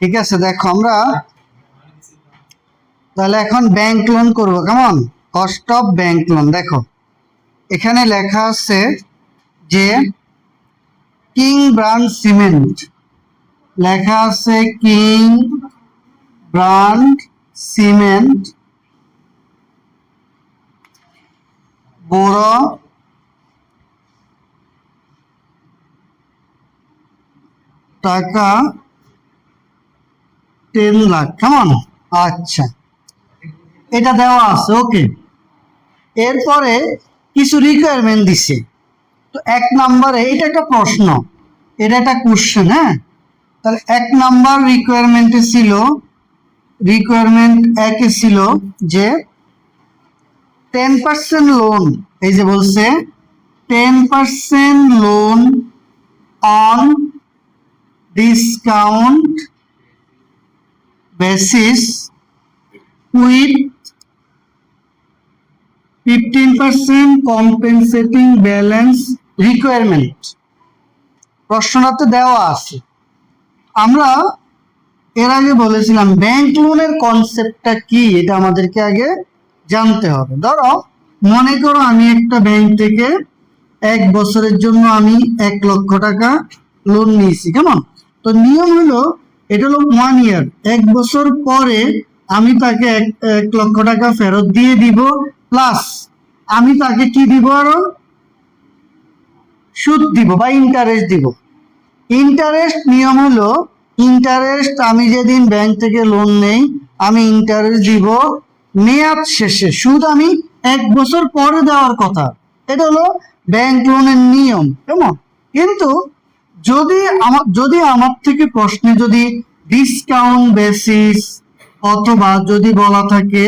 ঠিক আছে, দেখো আমরা তাহলে এখন ব্যাংক লোন করবো। কেমন? Cost of bank loan. দেখো এখানে লেখা আছে যে কিং ব্র্যান্ড সিমেন্ট, লেখা আছে কিং ব্র্যান্ড সিমেন্ট বড় টাকা 10 লাখ। কেমন? আচ্ছা, এটা দেওয়া আছে। ওকে, এরপরে কিছু রিকোয়ারমেন্ট দিছে। তো 1 নম্বরে, এটা একটা প্রশ্ন, এটা একটা কোশ্চেন। হ্যাঁ, তাহলে 1 নাম্বার রিকোয়ারমেন্টে ছিল, রিকোয়ারমেন্ট 1 ছিল যে 10% লোন, এই যে বলছে 10% loan on discount basis with 15% compensating balance requirement. প্রশ্নটাতে দেওয়া আছে। আমরা এর আগে বলেছিলাম ব্যাংক লোনের কনসেপ্টটা কি, এটা আমাদেরকে আগে জানতে হবে। ধরো মনে করো আমি একটা ব্যাংক থেকে 1 বছরের জন্য আমি 1 লক্ষ টাকা লোন নিয়েছি। কেমন? তো নিয়ম হলো, এটা হলো 1 ইয়ার, 1 বছর পরে আমি তাকে 1 লক্ষ টাকা ফেরত দিয়ে দিব, প্লাস আমি তাকে কি দিব, আরো সুদ দিব বা ইন্টারেস্ট দিব। ইন্টারেস্ট নিয়ম হলো, ইন্টারেস্ট আমি যেদিন ব্যাংক থেকে লোন নেই আমি ইন্টারেস্ট দিব মেয়াদ শেষে, সুদ আমি 1 বছর পরে দেওয়ার কথা। এটা হলো ব্যাংক লোনের নিয়ম। কেমন? কিন্তু যদি আমার থেকে প্রশ্নে যদি ডিসকাউন্ট বেসিস অথবা যদি বলা থাকে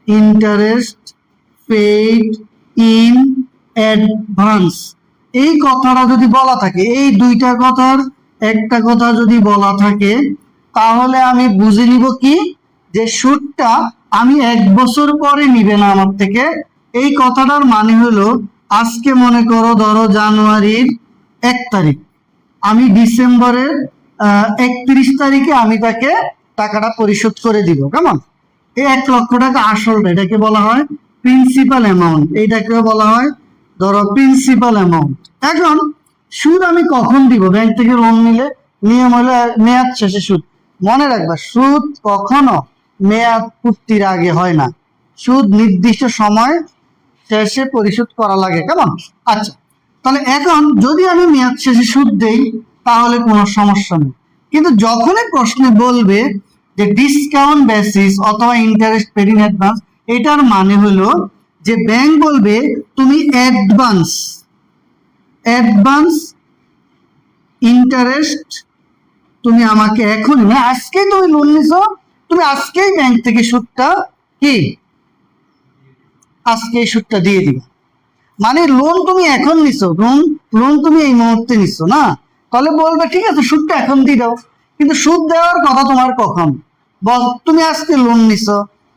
ইন্টারেস্ট পেইড ইন অ্যাডভান্স, এই কথাটা যদি বলা থাকে, এই দুইটা কথার একটা কথা যদি বলা থাকে, তাহলে আমি বুঝে নিব কি, যে সুদটা আমি 1 বছর পরে নিবে না আমার থেকে। এই কথাটার মানে হলো, আজকে মনে করো ধরো জানুয়ারির 1 তারিখ, আমি ডিসেম্বরের 31 তারিখে আমি তাকে টাকাটা পরিশোধ করে দিব। কেমন? এই 1 লক্ষ টাকা আসলটা, এটাকে বলা হয় প্রিন্সিপাল অ্যামাউন্ট, এইটাকে বলা হয় ধরো প্রিন্সিপাল অ্যামাউন্ট। এখন সুদ আমি কখন দিব? ব্যাংক থেকে লোন নিলে নিয়ম হলো মেয়াদ শেষে সুদ। মনে রাখবা, সুদ কখনো মেয়াদ পূর্তির আগে হয় না, সুদ নির্দিষ্ট সময় শেষে পরিশোধ করা লাগে। কেমন? আচ্ছা, তাহলে এখন যদি আমি মেয়াদ শেষে সুদ দেই তাহলে কোনো সমস্যা নেই। কিন্তু যখনই প্রশ্নে বলবে যে ডিসকাউন্ট বেসিস অথবা ইন্টারেস্ট পেড ইন অ্যাডভান্স, এটার মানে হলো যে ব্যাংক বলবে তুমি অ্যাডভান্স ইন্টারেস্ট তুমি আমাকে এখনই, মানে আজকেই তুমি লোন নিছো, তুমি আজকেই ব্যাংক থেকে সুদটা কি আজকে এই সুদটা দিয়ে দিবে। মানে লোন তুমি এখন নিছো, লোন তুমি এই মুহূর্তে নিছো না, তাহলে বলবে ঠিক আছে সুদটা এখন দিয়ে দাও। কিন্তু সুদ দেওয়ার কথা তোমার কখন? তুমি আজকে লোন নিছো,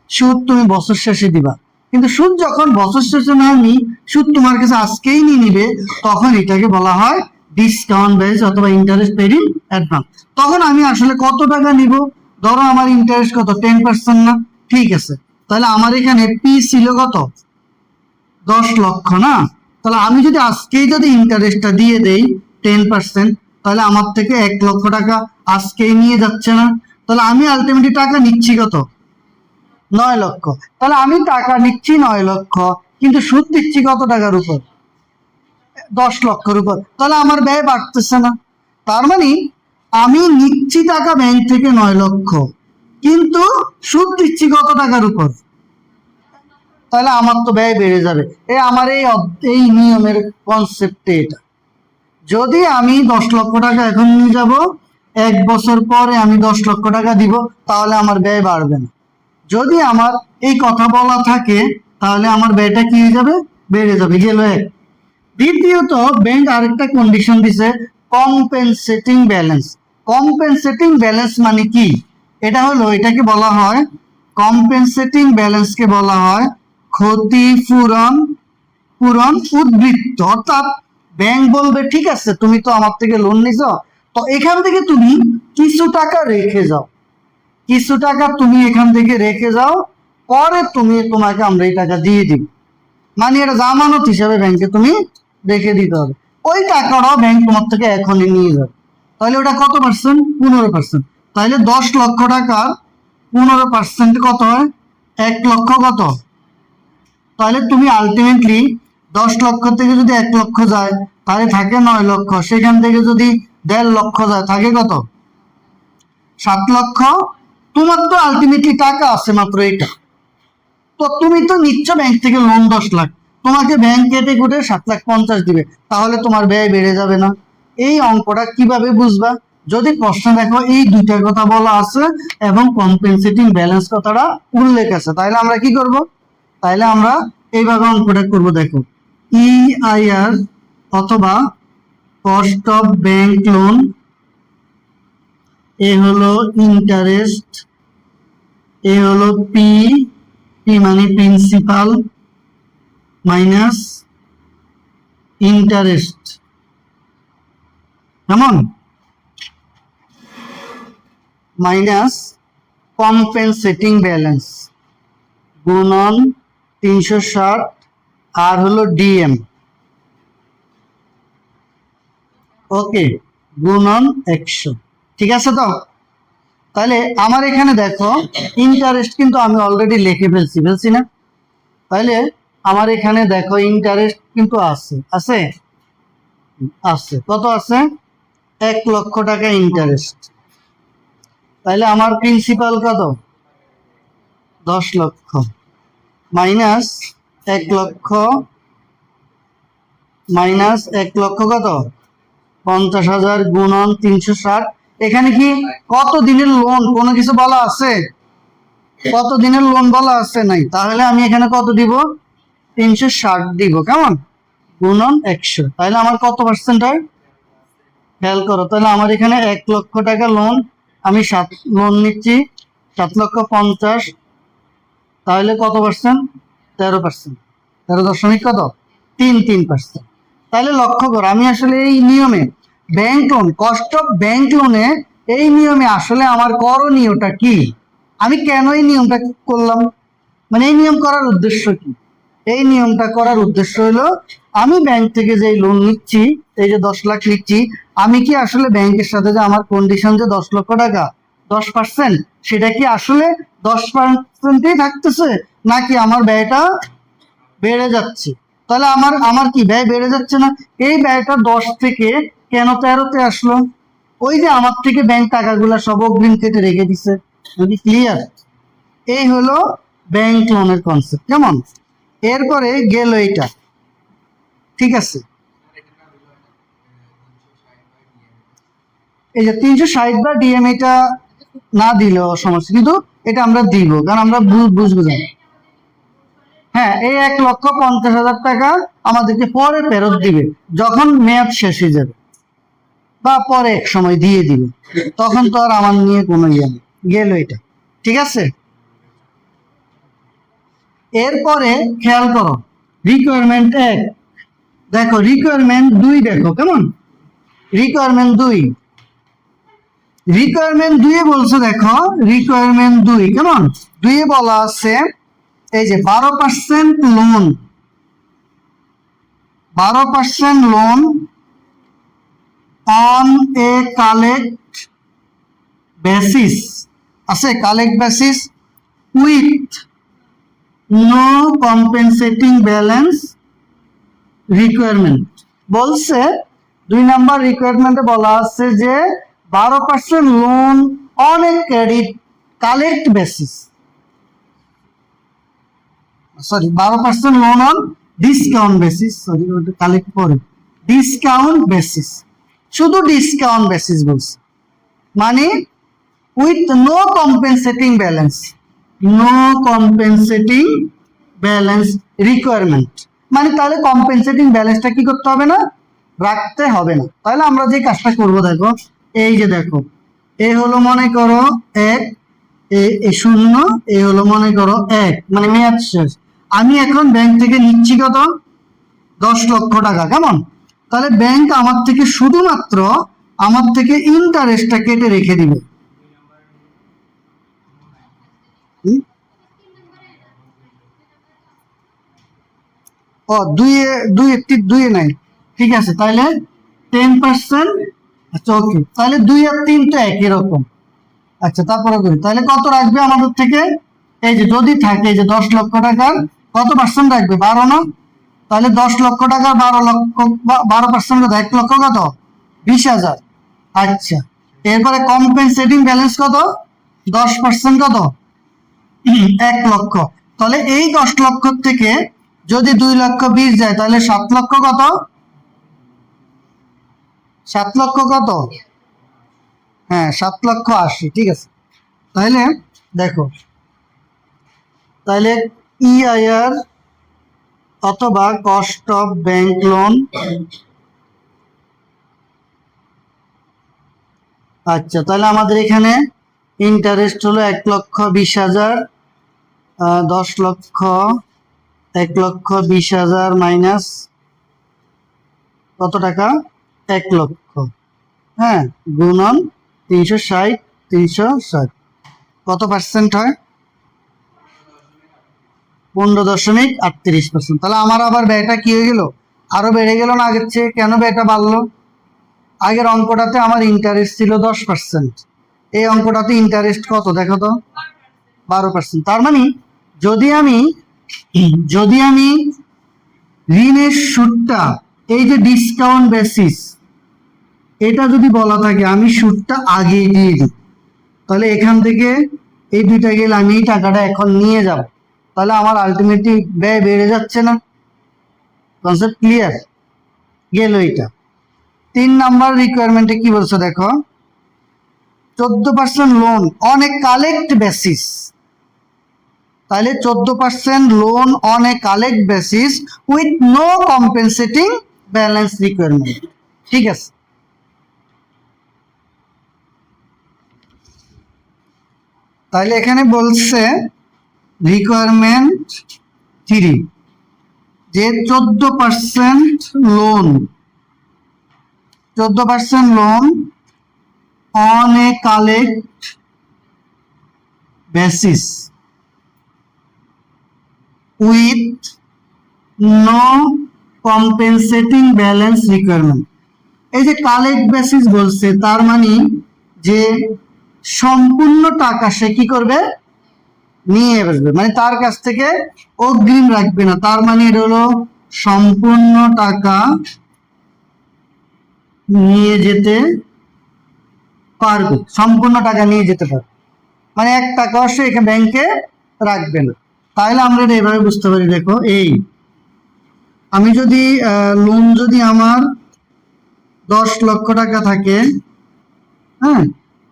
সুদ তুমি বছর শেষে দিবা। কিন্তু সুদ যখন বছর শেষে না নি, সুদ তোমার কাছে আজকেই নিয়ে নিবে, তখন এটাকে বলা হয় ডিসকাউন্ট বেস অথবা ইন্টারেস্ট পেড ইন অ্যাডভান্স। তখন আমি আসলে কত টাকা নিব? ধরো আমার ইন্টারেস্ট কত, 10% না? ঠিক আছে, তাহলে আমার এখানে পি ছিল কত, 10 লক্ষ না? তাহলে আমি যদি আজকেই যদি ইন্টারেস্টটা দিয়ে দেই 10%, তাহলে আমার থেকে 1 লক্ষ টাকা আজকেই নিয়ে যাচ্ছে না? তাহলে আমি আলটিমেটলি টাকা নিচ্ছি কত, 9 লক্ষ। তাহলে আমি টাকা নিচ্ছি 9 লক্ষ, কিন্তু সুদ দিচ্ছি কত টাকার উপর, 10 লক্ষের উপর। তাহলে আমার ব্যয় বাড়তেছে না? তার মানে আমি নিচ্ছি টাকা ব্যাংক থেকে 9 লক্ষ, কিন্তু সুদ দিচ্ছি কত টাকার উপর, তাহলে আমার তো ব্যয় বেড়ে যাবে। আমার এই নিয়মের কনসেপ্ট এটা। যদি আমি 10 লক্ষ টাকা এখন নিয়ে যাব, 1 বছর পরে আমি 10 লক্ষ টাকা দিব, তাহলে আমার ব্যয় বাড়বে না। যদি আমার এই কথা বলা থাকে, তাহলে আমার ব্যয়টা কি হয়ে যাবে, বেড়ে যাবে। গেল এক। দ্বিতীয়ত ব্যাংক আরেকটা কন্ডিশন দিছে, কম্পেনসেটিং ব্যালেন্স। কম্পেনসেটিং ব্যালেন্স মানে কি? এটা হলো, এটাকে বলা হয় কম্পেনসেটিং ব্যালেন্সকে বলা হয় ক্ষতিপূরণ উদ্বৃত্ত। অর্থাৎ ব্যাংক বলবে ঠিক আছে তুমি তো আমার থেকে লোন নিছো, তো এখান থেকে তুমি কিছু টাকা রেখে যাও, কিছু টাকা তুমি এখান থেকে রেখে যাও, পরে তোমাকে আমরা এই টাকা দিয়ে দিব। মানে এটা জামানত হিসাবে ব্যাংকে তুমি রেখে দিতে হবে। ওই টাকাটাও ব্যাংক তোমার থেকে এখনই নিয়ে যাবে। তাহলে ওটা কত পার্সেন্ট? 15%। তাহলে 10 লক্ষ টাকার 15% কত হয়? 1 লক্ষ কত? তাহলে তুমি আলটিমেটলি 10 লক্ষ থেকে যদি 1 লক্ষ যায় তাহলে থাকে 9 লক্ষ, সেখান থেকে যদি 1.5 লক্ষ যায় থাকে কত? 7 লক্ষ। তোমার তো আলটিমেটলি টাকা আছে মাত্র এটা, তো তুমি তো নিচ্ছ ব্যাংক থেকে লোন 10 লাখ, তোমাকে ব্যাংক কেটে কুটে 7,50,000 দিবে, তাহলে তোমার ব্যয় বেড়ে যাবে না? এই অঙ্কটা কিভাবে বুঝবা? যদি প্রশ্ন দেখো এই দুইটার কথা বলা আছে এবং কম্পেনসেটিং ব্যালেন্স কথাটা উল্লেখ আছে, তাহলে আমরা কি করব? তাহলে আমরা এইভাবে অঙ্কটা করব। দেখো, EIR অথবা কস্ট অফ ব্যাংক লোন, এ হলো ইন্টারেস্ট, এ হলো পি মানে প্রিন্সিপাল মাইনাস ইন্টারেস্ট, কেমন? মাইনাস কম্পেনসেটিং ব্যালেন্স গুণন 360 আর হলো ডিএম, ওকে, গুণন 100। ঠিক আছে তো? তাহলে আমার এখানে দেখো ইন্টারেস্ট কিন্তু আমি অলরেডি লিখে ফেলছি না? তাহলে আমার এখানে দেখো ইন্টারেস্ট কিন্তু আছে আছে আছে কত আছে? 1 লক্ষ টাকা ইন্টারেস্ট। তাহলে আমার প্রিন্সিপাল কত? 10 লক্ষ মাইনাস 1 লক্ষ মাইনাস 1 লক্ষ কত? 50,000 গুণন 360। এখানে কি কত দিনের লোন কোনো কিছু বলা আছে? কত দিনের লোন বলা আছে? নাই। তাহলে আমি এখানে কত দিব? 360 দিব, কেমন? গুণন 100। তাহলে আমার কত পার্সেন্ট হয়? খেয়াল করো, তাহলে আমার এখানে 1 লক্ষ টাকা লোন, আমি লোন নিচ্ছি 7,50,000, তাহলে কত পার্সেন্ট? 13%। 13 দশমিক কত? 3%। তাহলে লক্ষ্য করো, আমি আসলে এই নিয়মে bank loan, cost of bank লোনে এই নিয়মে আসলে আমার করণীয়টা কি? আমি কেন এই নিয়মটা করলাম? মানে এই নিয়ম করার উদ্দেশ্য কি? এই নিয়মটা করার উদ্দেশ্য হলো আমি ব্যাংক থেকে যে লোন নিচ্ছি, এই যে 10 লাখ নিচ্ছি, আমি কি আসলে ব্যাংকের সাথে যে আমার কন্ডিশন যে 10 লক্ষ টাকা 10%, সেটা কি আসলে 10%ই থাকতেছে নাকি আমার ব্যয়টা বেড়ে যাচ্ছে? তাহলে আমার কি ব্যয় বেড়ে যাচ্ছে না? এই ব্যয়টা 10 থেকে কেন 13-তে আসলো? ওই যে আমার থেকে ব্যাংক টাকাগুলো সব অগ্রিম কেটে রেখে দিছে। ক্লিয়ার? এই হলো ব্যাংক লোনের কনসেপ্ট, কেমন? এরপরে গেল এইটা, ঠিক আছে? এই যে 360 বা ডিএম, এটা না দিলেও সমস্যা, কিন্তু এটা আমরা দিব, কারণ আমরা বুঝবো জানি। হ্যাঁ, এই 1,50,000 টাকা আমাদেরকে পরে ফেরত দিবে যখন মেয়াদ শেষ হয়ে যাবে, বা পরে এক সময় দিয়ে দিবে, তখন তো আর আমার নিয়ে কোনো ইয়ে নেই। গেল এটা, ঠিক আছে? এরপরে খেয়াল করো রিকোয়ারমেন্ট 1, দেখো রিকোয়ারমেন্ট 2 দেখো, কেমন? রিকোয়ারমেন্ট 2 এ বলছে, দেখো রিকোয়ারমেন্ট 2 কেমন? 2 এ বলা আছে এই যে 12% loan, 12% loan on a collect basis, আছে collect basis with no compensating balance requirement. বলছে 2 নাম্বার রিকোয়ারমেন্টে বলা আছে যে 12% loan on a credit collect basis, sorry 12% loan on discount basis, sorry ওটা কালেক্ট করে ডিসকাউন্ট বেসিস, শুধু ডিসকাউন্ট বেসিস বলছে, মানে with no compensating balance, no compensating balance requirement, মানে তাহলে কম্পেনসেটিং ব্যালেন্সটা কি করতে হবে না? রাখতে হবে না। তাহলে আমরা যে কাজটা করব, দেখো এই যে দেখো, এ হলো মনে করো 1, এ 0, এ হলো মনে করো 1, মানে মেয়াদ শেষ। আমি এখন ব্যাংক থেকে নিচ্ছি কত? 10 লক্ষ টাকা, কেমন? তাহলে ব্যাংক আমার থেকে শুধুমাত্র আমার থেকে ইন্টারেস্টটা কেটে রেখে দিবে। ও দুইয়ে দুইয়ে নাই, ঠিক আছে, তাহলে 10%। আচ্ছা ওকে, তাহলে 2 আর 3 তো একই রকম। আচ্ছা তারপরে করি, তাহলে কত রাখবে আমাদের থেকে? এই যে যদি থাকে যে 10 লক্ষ টাকার কত পার্সেন্ট রাখবে? 12 না? তাহলে 10 লক্ষ টাকা 12 লক্ষ 12% কত? 1 লক্ষ কত? 20,000। আচ্ছা, এরপরে কম্পেনসেটিং ব্যালেন্স কত? 10% কত? 1 লক্ষ। তাহলে এই 10 লক্ষ থেকে যদি 2,20,000 যায় তাহলে 7 লক্ষ কত? 7 লক্ষ কত? হ্যাঁ 7,80,000, ঠিক আছে। তাহলে দেখো, তাহলে ইআইআর অথবা কস্ট অফ ব্যাংক লোন, আচ্ছা তাহলে আমাদের এখানে ইন্টারেস্ট হলো 1,20,000, 10 লক্ষ 1,20,000 মাইনাস কত টাকা? 1 লক্ষ, হ্যাঁ, গুণন 360 কত পার্সেন্ট হয়? 15.38%। তাহলে আমার আবার ব্যয়টা কি হয়ে গেল? আরো বেড়ে গেল না আগের চেয়ে? কেন ব্যয়টা বাড়লো? আগের অঙ্কটাতে আমার ইন্টারেস্ট ছিল 10%, এই অঙ্কটাতে ইন্টারেস্ট কত দেখো তো? 12%। তার মানে যদি আমি ঋণের সুদটা, এই যে ডিসকাউন্ট বেসিস, এটা যদি বলা থাকে আমি সুদটা আগে দিয়ে দিই, তাহলে এখান থেকে এই দুইটা গেলে আমি এই টাকাটা এখন নিয়ে যাব, তাহলে আমার আলটিমেটলি ব্যয় বেড়ে যাচ্ছে না? Concept clear? গেল এটা। 3 নাম্বার রিকোয়ারমেন্টে কি বলছে দেখো, 14% loan on a collect basis. তাহলে 14% loan on a collect basis with no compensating balance requirement, ঠিক আছে। তাহলে এখানে বলছে রিকোয়ারমেন্ট 3 যে 14% loan on a collect basis with no compensating balance requirement. এই যে কালেক্ট বেসিস বলছে, তার মানে যে সম্পূর্ণ টাকা সে কি করবে? নিয়ে বসবে, মানে তার কাছ থেকে অগ্রিম রাখবে না। তার মানে এটা হলো সম্পূর্ণ টাকা নিয়ে যেতে পারবে, সম্পূর্ণ টাকা নিয়ে যেতে পারবে, মানে 1 টাকাও সে এখানে ব্যাংকে রাখবে না। তাহলে আমরা এটা এভাবে বুঝতে পারি, দেখো এই আমি যদি লোন যদি আমার 10 লক্ষ টাকা থাকে, হ্যাঁ,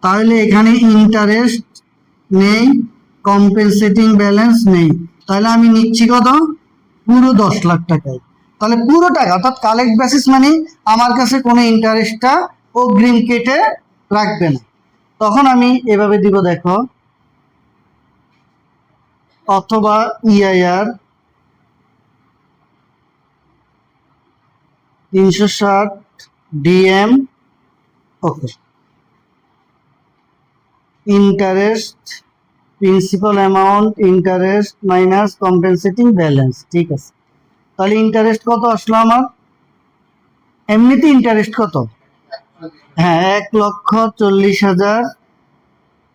তাহলে এখানে ইন্টারেস্ট নেই, কম্পেনসেটিং ব্যালেন্স নেই, তাহলে আমি নিচ্ছি কত? পুরো 10 লাখ টাকায়। তাহলে পুরো টাকা অর্থাৎ কালেক্ট বেসিস মানে আমার কাছে কোনো ইন্টারেস্টটা অগ্রিম কেটে রাখবে না। তখন আমি এভাবে দিব, দেখো, অথবা EIR 360 DM, okay, interest principal amount interest minus compensating balance, ঠিক আছে। তাহলে ইন্টারেস্ট কত আসলো আমার? এমনিতে ইন্টারেস্ট কত? হ্যাঁ 1,40,000,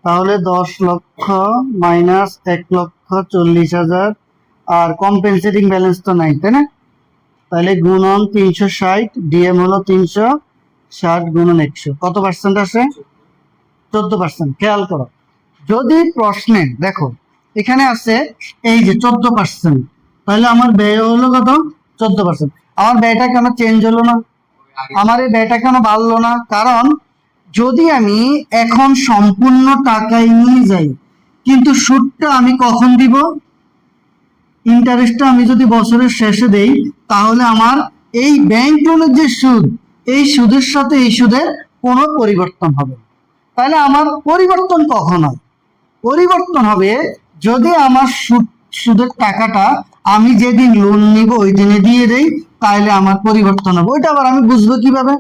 তাহলে 10 লক্ষ মাইনাস 1,40,000, আর কম্পেনসেটিং ব্যালেন্স তো নাই, তাই না? তাহলে গুণন 360, ডিএম হলো 360 গুণন 100, কত পার্সেন্ট আসে? 14%। খেয়াল করো, যদি প্রশ্নে দেখো এখানে আছে এই যে 14%, তাহলে আমার ব্যয় হলো কত? 14%। আমার ব্যয়টা কেন চেঞ্জ হলো না? আমার এই ব্যয়টা কেন বাড়লো না? কারণ যদি আমি এখন সম্পূর্ণ টাকায় নিয়ে যাই, কিন্তু সুদটা আমি কখন দিব? ইন্টারেস্টটা আমি যদি বছরের শেষে দেই, তাহলে আমার এই ব্যাংক লোনের যে সুদ, এই সুদের সাথে এই সুদের কোনো পরিবর্তন হবে না। তাহলে আমার পরিবর্তন কখন হয়? পরিবর্তন হবে যদি আমার সুদের টাকাটা আমি যেদিন লোন নিব ওই দিনে দিয়ে দেই, তাহলে আমার পরিবর্তন হবে। ওইটা আবার আমি বুঝবো কিভাবে?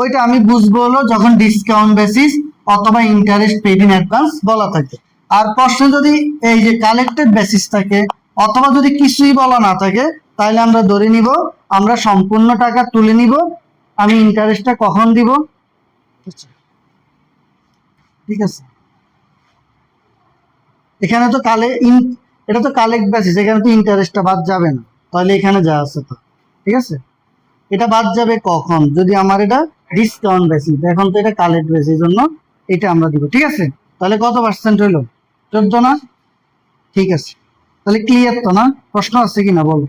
ওইটা আমি বুঝবো হলো যখন ডিসকাউন্ট বেসিস অথবা ইন্টারেস্ট পেড ইন অ্যাডভান্স বলা থাকে। আর প্রশ্নে যদি এই যে কালেক্টেড বেসিস থাকে অথবা যদি কিছুই বলা না থাকে, তাহলে আমরা ধরে নিব আমরা সম্পূর্ণ টাকা তুলে নিব, আমি ইন্টারেস্টটা কখন দিব। ঠিক আছে, এখানে তো এটা তো কালেক্ট বেসিস, এখানে তো ইন্টারেস্টটা বাদ যাবে না, তাহলে এখানে যা আছে তো। ঠিক আছে, এটা বাদ যাবে কখন, যদি আমার এটা ডিসকাউন্ট বেসিস, এখন তো এটা কালেক্ট বেসিস, জন্য এটা আমরা দিব। ঠিক আছে, তাহলে কত পার্সেন্ট হইলো? 14 না? ঠিক আছে, তাহলে ক্লিয়ার তো না? প্রশ্ন আছে কিনা বলো।